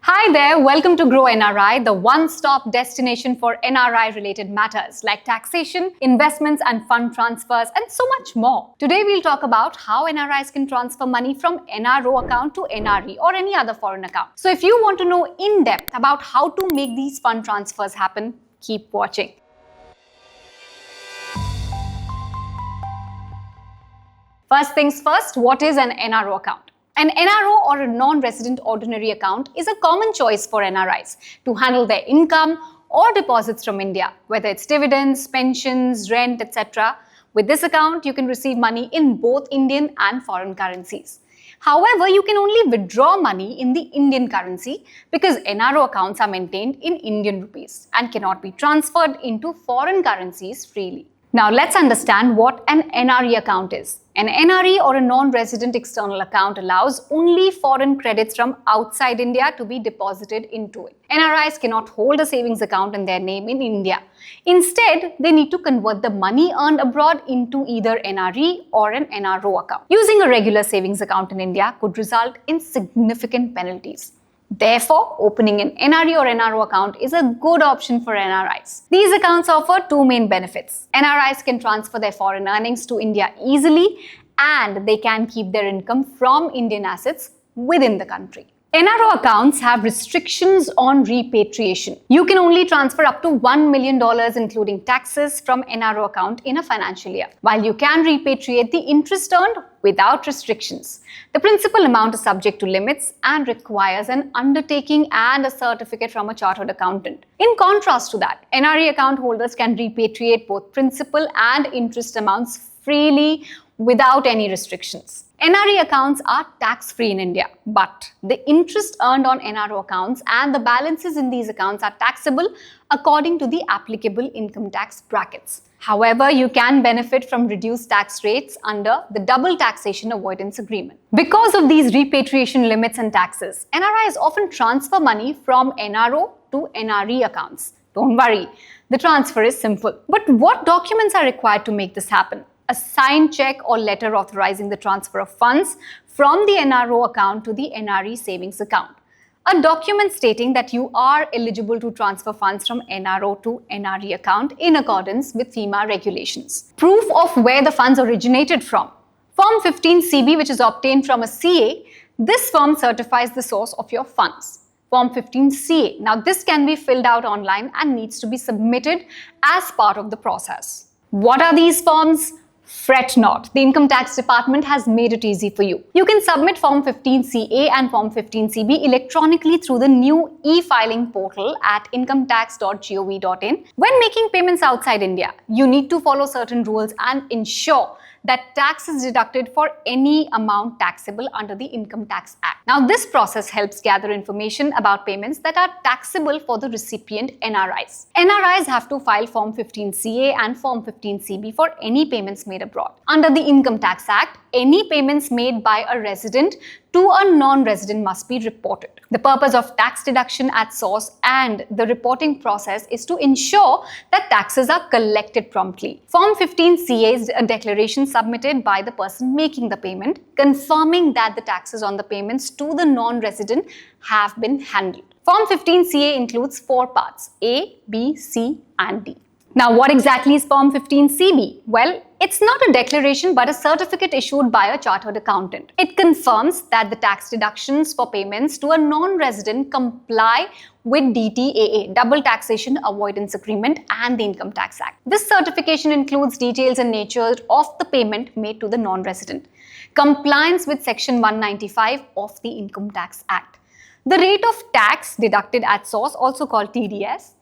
Hi there, welcome to Groww NRI, the one-stop destination for NRI-related matters like taxation, investments and fund transfers, and so much more. Today we'll talk about how NRIs can transfer money from NRO account to NRE or any other foreign account. So if you want to know in depth about how to make these fund transfers happen, keep watching. First things first, what is an NRO account? An NRO or a non-resident ordinary account is a common choice for NRIs to handle their income or deposits from India, whether it's dividends, pensions, rent, etc. With this account, you can receive money in both Indian and foreign currencies. However, you can only withdraw money in the Indian currency because NRO accounts are maintained in Indian rupees and cannot be transferred into foreign currencies freely. Now let's understand what an NRE account is. An NRE or a non-resident external account allows only foreign credits from outside India to be deposited into it. NRIs cannot hold a savings account in their name in India. Instead, they need to convert the money earned abroad into either NRE or an NRO account. Using a regular savings account in India could result in significant penalties. Therefore, opening an NRE or NRO account is a good option for NRIs. These accounts offer two main benefits. NRIs can transfer their foreign earnings to India easily, and they can keep their income from Indian assets within the country. NRO accounts have restrictions on repatriation. You can only transfer up to $1 million including taxes from NRO account in a financial year, while you can repatriate the interest earned without restrictions. The principal amount is subject to limits and requires an undertaking and a certificate from a chartered accountant. In contrast to that, NRE account holders can repatriate both principal and interest amounts freely without any restrictions. NRE accounts are tax-free in India, but the interest earned on NRO accounts and the balances in these accounts are taxable according to the applicable income tax brackets. However, you can benefit from reduced tax rates under the double taxation avoidance agreement. Because of these repatriation limits and taxes, NRIs often transfer money from NRO to NRE accounts. Don't worry, the transfer is simple. But what documents are required to make this happen? A signed check or letter authorizing the transfer of funds from the NRO account to the NRE savings account. A document stating that you are eligible to transfer funds from NRO to NRE account in accordance with FEMA regulations. Proof of where the funds originated from. Form 15CB, which is obtained from a CA, this form certifies the source of your funds. Form 15CA. Now this can be filled out online and needs to be submitted as part of the process. What are these forms? Fret not, the Income Tax Department has made it easy for you. You can submit Form 15CA and Form 15CB electronically through the new e-filing portal at incometax.gov.in. When making payments outside India, you need to follow certain rules and ensure that tax is deducted for any amount taxable under the Income Tax Act. Now, this process helps gather information about payments that are taxable for the recipient NRIs. NRIs have to file Form 15CA and Form 15CB for any payments made abroad. Under the Income Tax Act, any payments made by a resident to a non-resident must be reported. The purpose of tax deduction at source and the reporting process is to ensure that taxes are collected promptly. Form 15CA is a declaration submitted by the person making the payment, confirming that the taxes on the payments to the non-resident have been handled. Form 15CA includes 4 parts: A, B, C, and D. Now, what exactly is Form 15CB? Well, it's not a declaration but a certificate issued by a chartered accountant. It confirms that the tax deductions for payments to a non-resident comply with DTAA, Double Taxation Avoidance Agreement, and the Income Tax Act. This certification includes details and nature of the payment made to the non-resident, compliance with Section 195 of the Income Tax Act, the rate of tax deducted at source, also called TDS,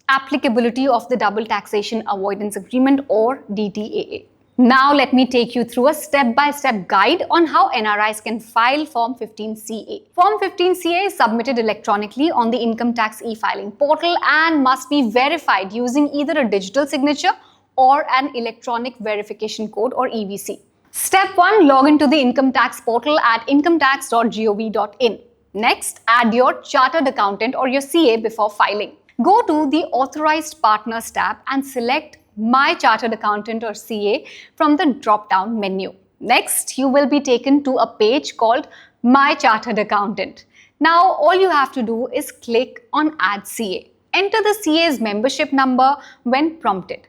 applicability of the Double Taxation Avoidance Agreement or DTAA. Now let me take you through a step-by-step guide on how NRIs can file Form 15CA. Form 15CA is submitted electronically on the Income Tax e-filing portal and must be verified using either a digital signature or an electronic verification code or EVC. Step 1. Log into the Income Tax portal at incometax.gov.in. Next, add your chartered accountant or your CA before filing. Go to the Authorized Partners tab and select My Chartered Accountant or CA from the drop-down menu. Next, you will be taken to a page called My Chartered Accountant. Now all you have to do is click on Add CA. Enter the CA's membership number when prompted.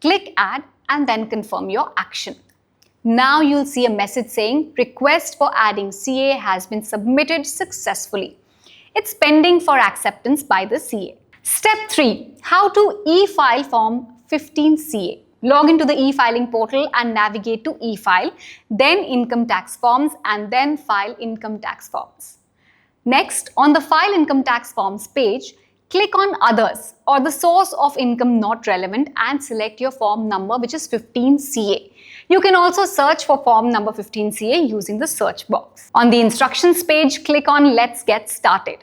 Click Add and then confirm your action. Now you'll see a message saying request for adding CA has been submitted successfully. It's pending for acceptance by the CA. Step 3. How to e-file Form 15 CA. Log into the e-filing portal and navigate to e-file, then income tax forms and then file income tax forms. Next, on the file income tax forms page, click on others or the source of income not relevant and select your form number, which is 15 CA. You can also search for form number 15 CA using the search box. On the instructions page, click on Let's Get Started.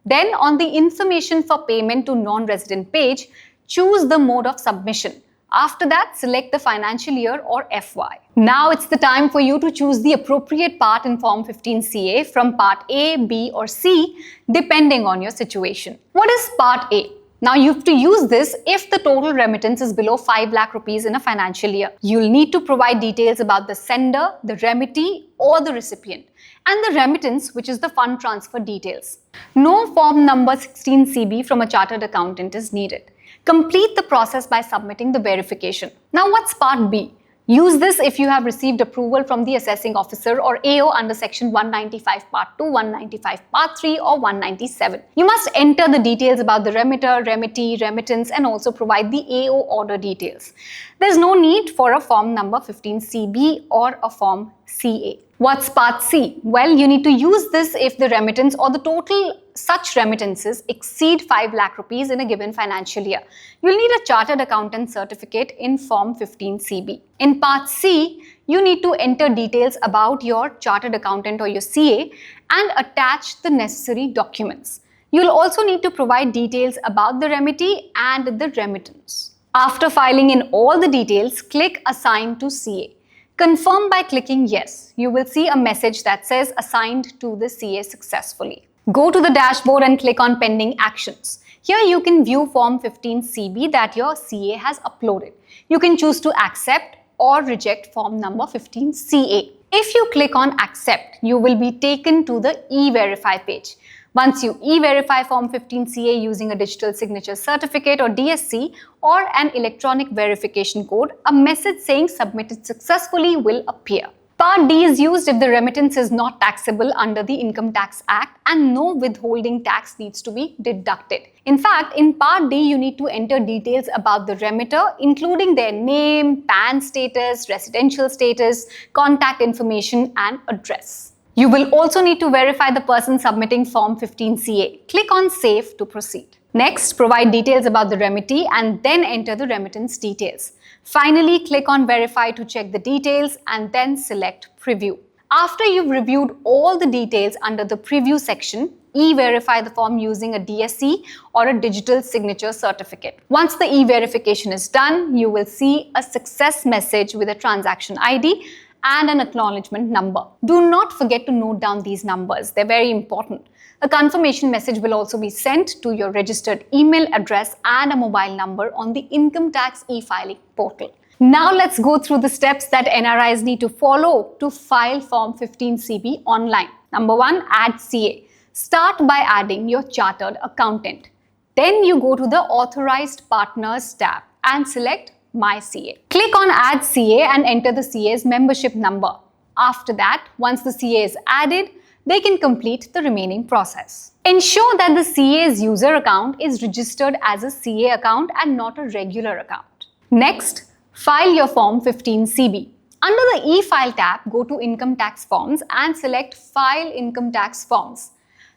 Then on the information for payment to non-resident page, choose the mode of submission. After that, select the financial year or FY. Now it's the time for you to choose the appropriate part in Form 15 CA from Part A, B or C depending on your situation. What is Part A? Now you have to use this if the total remittance is below 5 lakh rupees in a financial year. You'll need to provide details about the sender, the remittee or the recipient, and the remittance, which is the fund transfer details. No form number 16 CB from a chartered accountant is needed. Complete the process by submitting the verification. Now what's Part B? Use this if you have received approval from the assessing officer or AO under Section 195 Part 2, 195 Part 3 or 197. You must enter the details about the remitter, remittee, remittance and also provide the AO order details. There's no need for a form number 15 CB or a form CA. What's Part C? Well, you need to use this if the remittance or the total such remittances exceed 5 lakh rupees in a given financial year. You'll need a chartered accountant certificate in Form 15 CB. In Part C, you need to enter details about your chartered accountant or your CA and attach the necessary documents. You'll also need to provide details about the remittee and the remittance. After filing in all the details, click Assign to CA. Confirm by clicking Yes. You will see a message that says Assigned to the CA successfully. Go to the dashboard and click on Pending Actions. Here you can view Form 15 CB that your CA has uploaded. You can choose to accept or reject form number 15 CA. If you click on Accept, you will be taken to the E-Verify page. Once you e-verify Form 15 CA using a digital signature certificate or DSC or an electronic verification code, a message saying submitted successfully will appear. Part D is used if the remittance is not taxable under the Income Tax Act and no withholding tax needs to be deducted. In fact, in Part D, you need to enter details about the remitter, including their name, PAN status, residential status, contact information and address. You will also need to verify the person submitting Form 15 CA. Click on Save to proceed. Next, provide details about the remittee and then enter the remittance details. Finally, click on Verify to check the details and then select Preview. After you've reviewed all the details under the Preview section, e-verify the form using a DSC or a digital signature certificate. Once the e-verification is done, you will see a success message with a transaction ID and an acknowledgement number. Do not forget to note down these numbers. They're very important. A confirmation message will also be sent to your registered email address and a mobile number on the Income Tax e-filing portal. Now let's go through the steps that NRIs need to follow to file Form 15 CB online. Number 1, add CA. Start by adding your chartered accountant. Then you go to the Authorized Partners tab and select My CA. Click on Add CA and enter the CA's membership number. After that, once the CA is added, they can complete the remaining process. Ensure that the CA's user account is registered as a CA account and not a regular account. Next, file your Form 15 CB. Under the e-file tab, go to Income Tax Forms and select File Income Tax Forms.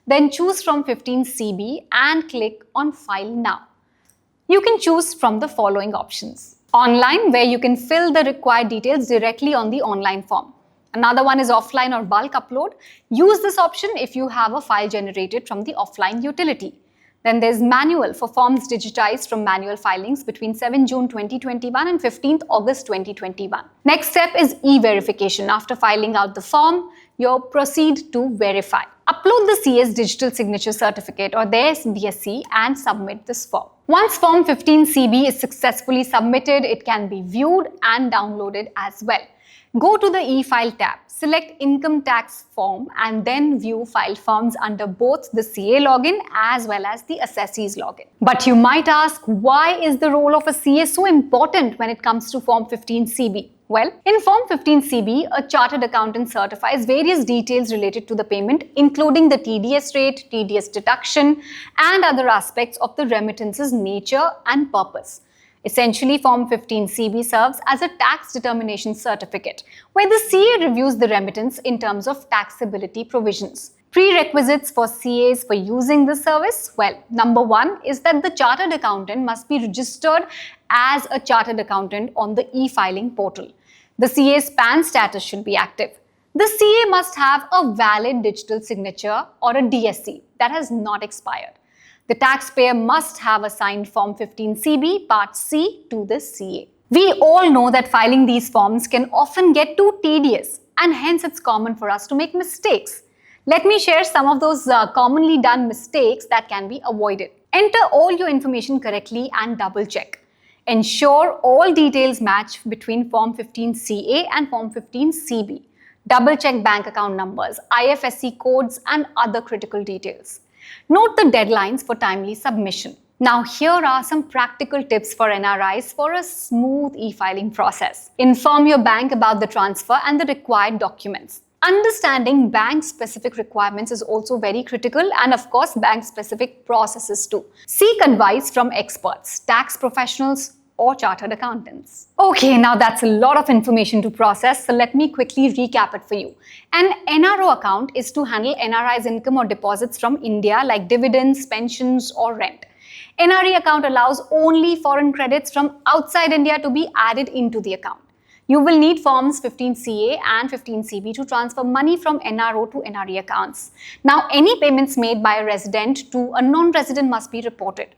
Then choose from 15 CB and click on File Now. You can choose from the following options. Online, where you can fill the required details directly on the online form. Another one is offline or bulk upload. Use this option if you have a file generated from the offline utility. Then there's manual for forms digitized from manual filings between 7 June 2021 and 15th August 2021. Next step is e-verification. After filing out the form, you'll proceed to verify. Upload the CA's digital signature certificate or their DSC and submit this form. Once Form 15 CB is successfully submitted, it can be viewed and downloaded as well. Go to the e-file tab, select income tax form and then view filed forms under both the CA login as well as the assessee's login. But you might ask, why is the role of a CA so important when it comes to Form 15CB? Well, in Form 15CB, a chartered accountant certifies various details related to the payment, including the TDS rate, TDS deduction, and other aspects of the remittance's nature and purpose. Essentially, Form 15CB serves as a tax determination certificate, where the CA reviews the remittance in terms of taxability provisions. Prerequisites for CAs for using this service? Well, number one is that the chartered accountant must be registered as a chartered accountant on the e-filing portal. The CA's PAN status should be active. The CA must have a valid digital signature or a DSC that has not expired. The taxpayer must have assigned Form 15CB Part C to the CA. We all know that filing these forms can often get too tedious, and hence it's common for us to make mistakes. Let me share some of those commonly done mistakes that can be avoided. Enter all your information correctly and double check. Ensure all details match between Form 15CA and Form 15CB. Double check bank account numbers, IFSC codes and other critical details. Note the deadlines for timely submission. Now here are some practical tips for NRIs for a smooth e-filing process. Inform your bank about the transfer and the required documents. Understanding bank-specific requirements is also very critical, and of course bank-specific processes too. Seek advice from experts, tax professionals or chartered accountants. Okay, now that's a lot of information to process, so let me quickly recap it for you. An NRO account is to handle NRIs income or deposits from India like dividends, pensions or rent. NRE account allows only foreign credits from outside India to be added into the account. You will need Forms 15CA and 15CB to transfer money from NRO to NRE accounts. Now, any payments made by a resident to a non-resident must be reported.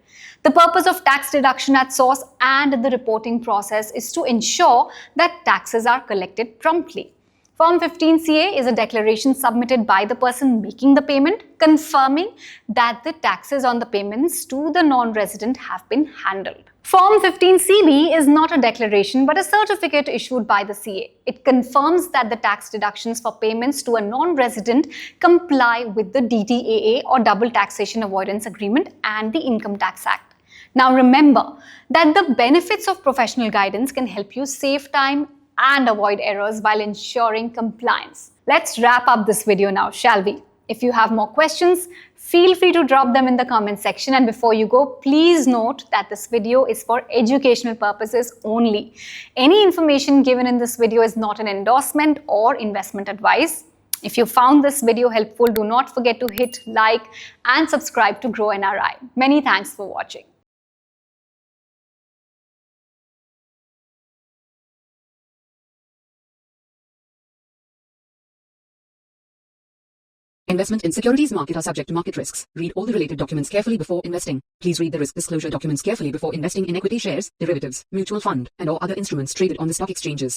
The purpose of tax deduction at source and the reporting process is to ensure that taxes are collected promptly. Form 15CA is a declaration submitted by the person making the payment, confirming that the taxes on the payments to the non-resident have been handled. Form 15CB is not a declaration but a certificate issued by the CA. It confirms that the tax deductions for payments to a non-resident comply with the DTAA or Double Taxation Avoidance Agreement and the Income Tax Act. Now remember that the benefits of professional guidance can help you save time and avoid errors while ensuring compliance. Let's wrap up this video now, shall we? If you have more questions, feel free to drop them in the comment section. And before you go, please note that this video is for educational purposes only. Any information given in this video is not an endorsement or investment advice. If you found this video helpful, do not forget to hit like and subscribe to Groww NRI. Many thanks for watching. Investment in securities market are subject to market risks. Read all the related documents carefully before investing. Please read the risk disclosure documents carefully before investing in equity shares, derivatives, mutual fund, and or other instruments traded on the stock exchanges.